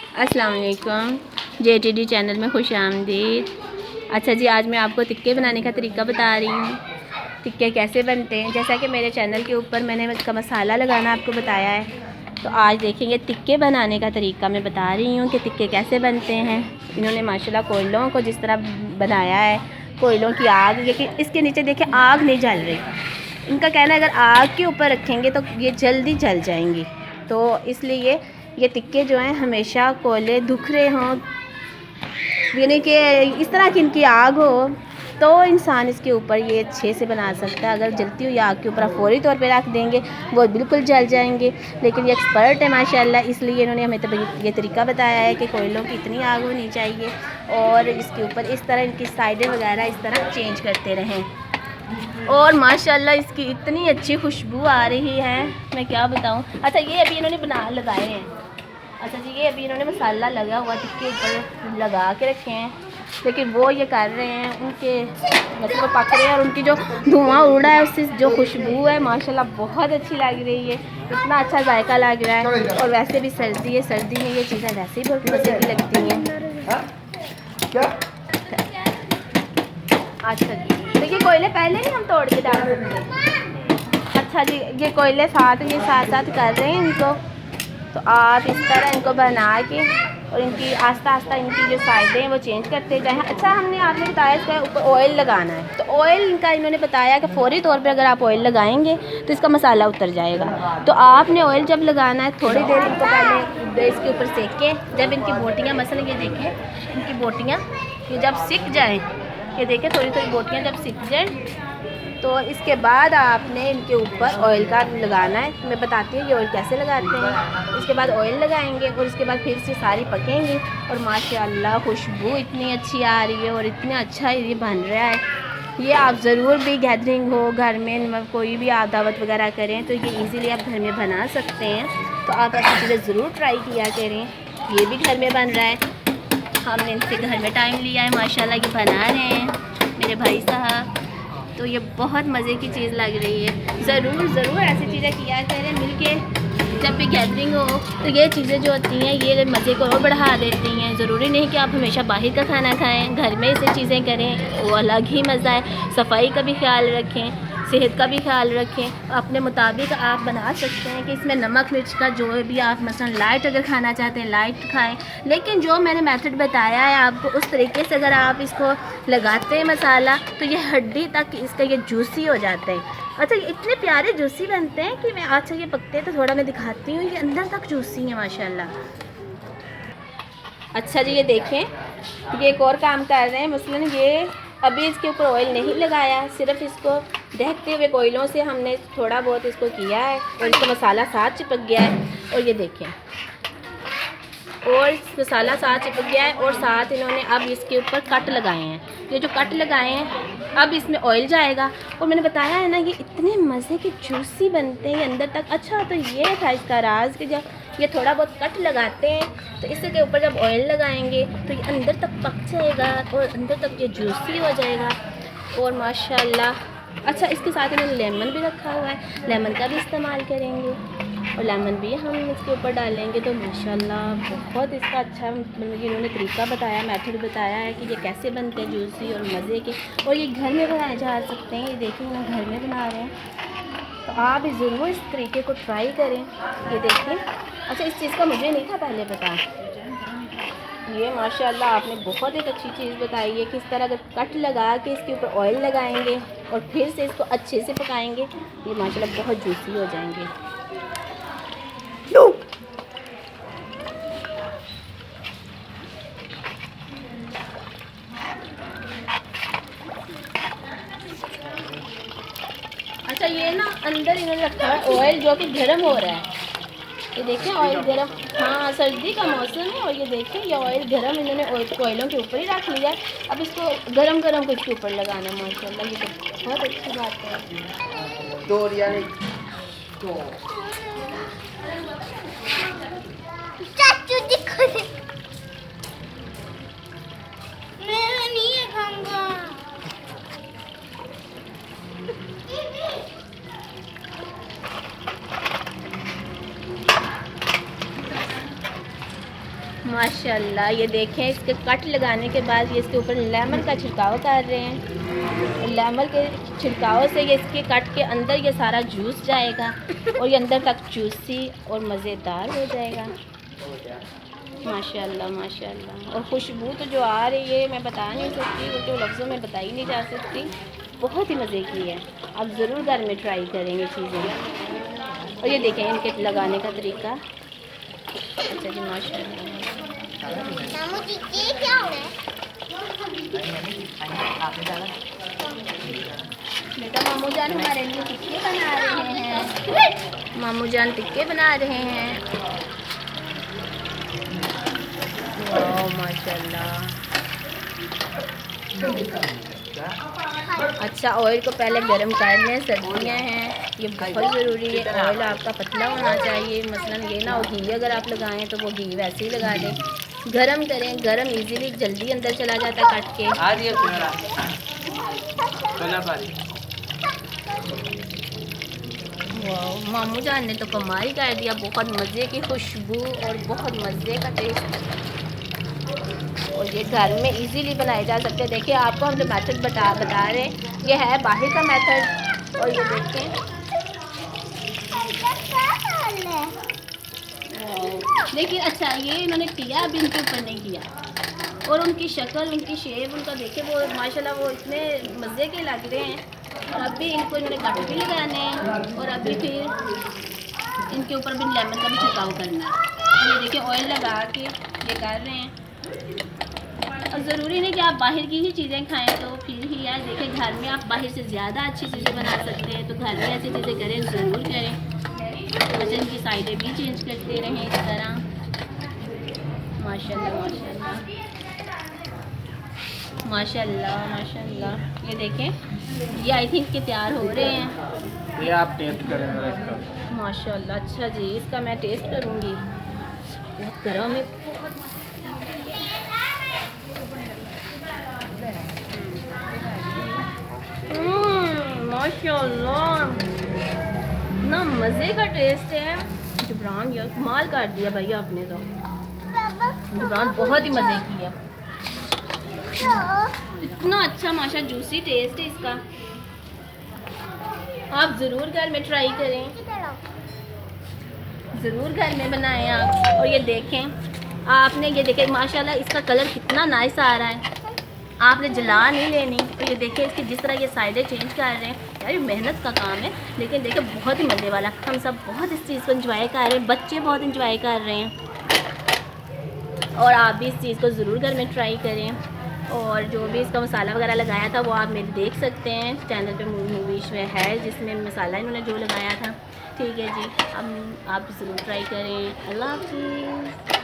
अस्सलाम वालेकुम, JTD channel में खुश आमदीद। अच्छा जी, आज मैं आपको टिक्के बनाने का तरीका बता रही हूँ। टिक्के कैसे बनते हैं, जैसा कि मेरे चैनल के ऊपर मैंने इसका मसाला लगाना आपको बताया है, तो आज देखेंगे टिक्के बनाने का तरीका मैं बता रही हूँ कि टिक्के कैसे बनते हैं। इन्होंने माशाल्लाह कोयलों को जिस तरह बनाया है, कोयलों की आग, लेकिन इसके नीचे देखें आग नहीं जल रही। इनका कहना है अगर आग के ऊपर रखेंगे तो ये जल्दी जल जाएंगी, तो इसलिए ये टिक्के जो हैं हमेशा कोयले धुखरे हों, यानी कि इस तरह की इनकी आग हो तो इंसान इसके ऊपर ये अच्छे से बना सकता है। अगर जलती हुई आग के ऊपर आप फौरी तौर पे रख देंगे वो बिल्कुल जल जाएंगे। लेकिन ये एक्सपर्ट है माशाल्लाह, इसलिए इन्होंने हमें ये तरीका बताया है कि कोयलों की इतनी आग होनी चाहिए और इसके ऊपर इस तरह इनकी साइडें वगैरह इस तरह चेंज करते रहें। और माशाल्लाह इसकी इतनी अच्छी खुशबू आ रही है, मैं क्या बताऊँ। अच्छा, ये अभी इन्होंने बना लगाए हैं। अच्छा जी, ये अभी इन्होंने मसाला लगा हुआ टिक्के ऊपर लगा के रखे हैं, लेकिन वो ये कर रहे हैं, उनके मतलब पक रहे हैं और उनकी जो धुआं उड़ रहा है उससे जो खुशबू है माशाल्लाह बहुत अच्छी लग रही है। इतना अच्छा जायका लग रहा है। और वैसे भी सर्दी है, सर्दी में ये चीज़ें वैसे ही बहुत मज़े की लगती हैं। अच्छा जी, तो ये कोयले पहले नहीं हम तोड़ के डाल सकते। अच्छा जी, ये कोयले साथ साथ कर रहे हैं इनको, तो आप इस तरह इनको बना के और इनकी आस्ता आस्ता इनकी जो साइडें हैं वो चेंज करते जाएं। अच्छा, आपने बताया इसका ऊपर ऑयल लगाना है, तो ऑयल इनका इन्होंने बताया कि फ़ौरी तौर पे अगर आप ऑयल लगाएंगे तो इसका मसाला उतर जाएगा। तो आपने ऑयल जब लगाना है थोड़ी देर इनको पहले इसके ऊपर सेकें। जब इनकी बोटियाँ मसलन ये देखें, इनकी बोटियाँ ये जब सिक जाएँ, ये देखें थोड़ी थोड़ी बोटियाँ जब सिक जाएँ तो इसके बाद आपने इनके ऊपर ऑयल का लगाना है। मैं बताती हूँ ये ऑयल कैसे लगाते हैं। इसके बाद ऑयल लगाएंगे और इसके बाद फिर से सारी पकेंगी और माशाल्लाह खुशबू इतनी अच्छी आ रही है और इतना अच्छा ये बन रहा है। ये आप ज़रूर भी गैदरिंग हो घर में, कोई भी आप दावत वगैरह करें तो ये इजीली आप घर में बना सकते हैं। तो आप ऐसी चीज़ें ज़रूर ट्राई किया करें। ये भी घर में बन रहा है, हमने इनसे घर में टाइम लिया है, माशाल्लाह ये बना रहे हैं मेरे भाई साहब। तो ये बहुत मज़े की चीज़ लग रही है। ज़रूर ऐसी चीज़ें किया करें मिलके। जब भी गैदरिंग हो तो ये चीज़ें जो होती हैं ये मज़े को और बढ़ा देती हैं। ज़रूरी नहीं कि आप हमेशा बाहर का खाना खाएं, घर में ऐसी चीज़ें करें, वो अलग ही मज़ा है। सफाई का भी ख्याल रखें, सेहत का भी ख्याल रखें। अपने मुताबिक आप बना सकते हैं कि इसमें नमक मिर्च का जो भी आप मसलन लाइट अगर खाना चाहते हैं लाइट खाएं, लेकिन जो मैंने मेथड बताया है आपको उस तरीके से अगर आप इसको लगाते हैं मसाला तो ये हड्डी तक इसका ये जूसी हो जाता है। अच्छा, ये इतने प्यारे जूसी बनते हैं कि मैं अच्छा ये पकते हैं तो थोड़ा मैं दिखाती हूँ, ये अंदर तक जूसी है माशाल्लाह। अच्छा जी, ये देखें ये एक और काम कर रहे हैं। मसलन ये अभी इसके ऊपर ऑयल नहीं लगाया, सिर्फ इसको दहकते हुए कोयलों से हमने थोड़ा बहुत इसको किया है और इसका मसाला साथ चिपक गया है। और ये देखें और मसाला साथ चिपक गया है और साथ इन्होंने अब इसके ऊपर कट लगाए हैं। ये जो कट लगाए हैं अब इसमें ऑयल जाएगा और मैंने बताया है ना ये इतने मज़े के जूसी बनते हैं अंदर तक। अच्छा, तो ये था इसका राज कि जब ये थोड़ा बहुत कट लगाते हैं तो इसके ऊपर जब ऑयल लगाएंगे तो ये अंदर तक पक जाएगा और अंदर तक ये जूसी हो जाएगा और माशाल्लाह। अच्छा, इसके साथ इन्होंने लेमन भी रखा हुआ है, लेमन का भी इस्तेमाल करेंगे और लेमन भी हम इसके ऊपर डालेंगे तो माशाल्लाह बहुत इसका अच्छा मतलब इन्होंने तरीका बताया, मेथड बताया है कि ये कैसे बनते हैं जूसी और मज़े के। और ये घर में बनाए जा सकते हैं, ये देखिए ना घर में बना रहे हैं, तो आप ज़रूर इस तरीके को ट्राई करें। ये देखिए। अच्छा, इस चीज़ का मुझे नहीं था पहले पता, ये माशाल्लाह आपने बहुत एक अच्छी चीज़ बताई है कि इस तरह अगर कट लगा के इसके ऊपर ऑयल लगाएंगे और फिर से इसको अच्छे से पकाएंगे ये माशाल्लाह बहुत जूसी हो जाएंगे। अच्छा, ये ना अंदर इन्होंने रखा है ऑयल जो कि गर्म हो रहा है। ये देखें ऑयल गरम, हाँ सर्दी का मौसम है और ये देखें ये ऑयल गरम इन्होंने कोयलों के ऊपर ही रख लिया है। अब इसको गरम गरम को इसके ऊपर लगाना माशाल्लाह, ये तो बहुत अच्छी बात है। चाचू दिखो मैं नहीं खाऊंगा। माशाल्लाह ये देखें, इसके कट लगाने के बाद ये इसके ऊपर लेमन का छिड़काव कर रहे हैं। लेमन के छिड़काव से ये इसके कट के अंदर ये सारा जूस जाएगा और ये अंदर तक जूसी और मज़ेदार हो जाएगा। माशाल्लाह माशाल्लाह। और खुशबू तो जो आ रही है मैं बता नहीं सकती, वो तो लफ्ज़ों में बताई नहीं जा सकती। बहुत ही मज़े की है। आप ज़रूर घर में ट्राई करेंगे चीज़ें। और ये देखें इनके लगाने का तरीका। अच्छा जी माशाल्लाह। मामू जी ये क्या हो रहा है? बेटा मामू जान हमारे लिए टिक्के बना रहे हैं। मामू जान टिक्के बना रहे हैं। वाह माशाल्लाह। अच्छा ऑयल को पहले गरम कर लें, सर्दियाँ हैं ये बहुत ज़रूरी है। ऑयल आपका पतला होना चाहिए, मसलन ये ना हो घी अगर आप लगाएं तो वो घी वैसे ही लगा दें। गरम करें, गरम इजीली जल्दी अंदर चला जाता है काट के। वाह मामू जान ने तो कमाल ही कर दिया। बहुत मज़े की खुशबू और बहुत मज़े का टेस्ट। और ये घर में इजीली बनाए जा सकते हैं। देखिए आपको हम जो मेथड बता रहे हैं ये है बाहर का मेथड। और ये देखें लेकिन अच्छा ये इन्होंने किया, अभी इनके ऊपर नहीं किया। और उनकी शक्ल, उनकी शेप, उनका देखे वो माशाल्लाह वो इतने मज़े के लग रहे हैं। और अभी इनको इन्होंने कट भी लगाने हैं और अभी फिर इनके ऊपर भी लेमन का भी छिड़काव करना है। ये देखिए ऑयल लगा के ये कर रहे हैं। और ज़रूरी नहीं कि आप बाहर की ही चीज़ें खाएं तो फिर ही यार देखिए घर में आप बाहर से ज़्यादा अच्छी चीज़ें बना सकते हैं। तो घर में ऐसी चीज़ें करें, ज़रूर करें। बच्चे इनकी साइडें भी चेंज करते रहें इस तरह। माशाल्लाह माशाल्लाह माशाल्लाह माशाल्लाह। ये देखें ये आई थिंक के तैयार हो रहे हैं। ये आप टेस्ट करें इसका। माशाल्लाह। अच्छा जी इसका मैं टेस्ट करूँगी। बहुत गर्म है। माशाल्लाह इतना मज़े का टेस्ट है। जुबरान यार कमाल कर दिया भैया आपने तो। जुबरान बहुत ही मज़े की है। इतना अच्छा माशा जूसी टेस्ट है इसका। आप ज़रूर घर में ट्राई करें, ज़रूर घर में बनाएं आप। और ये देखें आपने, ये देखें माशाल्लाह इसका कलर कितना नाइस आ रहा है। आपने जला नहीं लेनी। तो ये देखें इसकी जिस तरह ये साइडें चेंज कर रहे हैं यार, ये मेहनत का काम है लेकिन देखिए बहुत ही मज़े वाला। हम सब बहुत इस चीज़ को एंजॉय कर रहे हैं, बच्चे बहुत एंजॉय कर रहे हैं। और आप भी इस चीज़ को ज़रूर घर में ट्राई करें। और जो भी इसका मसाला वगैरह लगाया था वो आप मेरे देख सकते हैं चैनल पे मूवीज में है, जिसमें मसाला इन्होंने जो लगाया था। ठीक है जी, अब आप ज़रूर ट्राई करें। अल्लाह हाफ़िज़।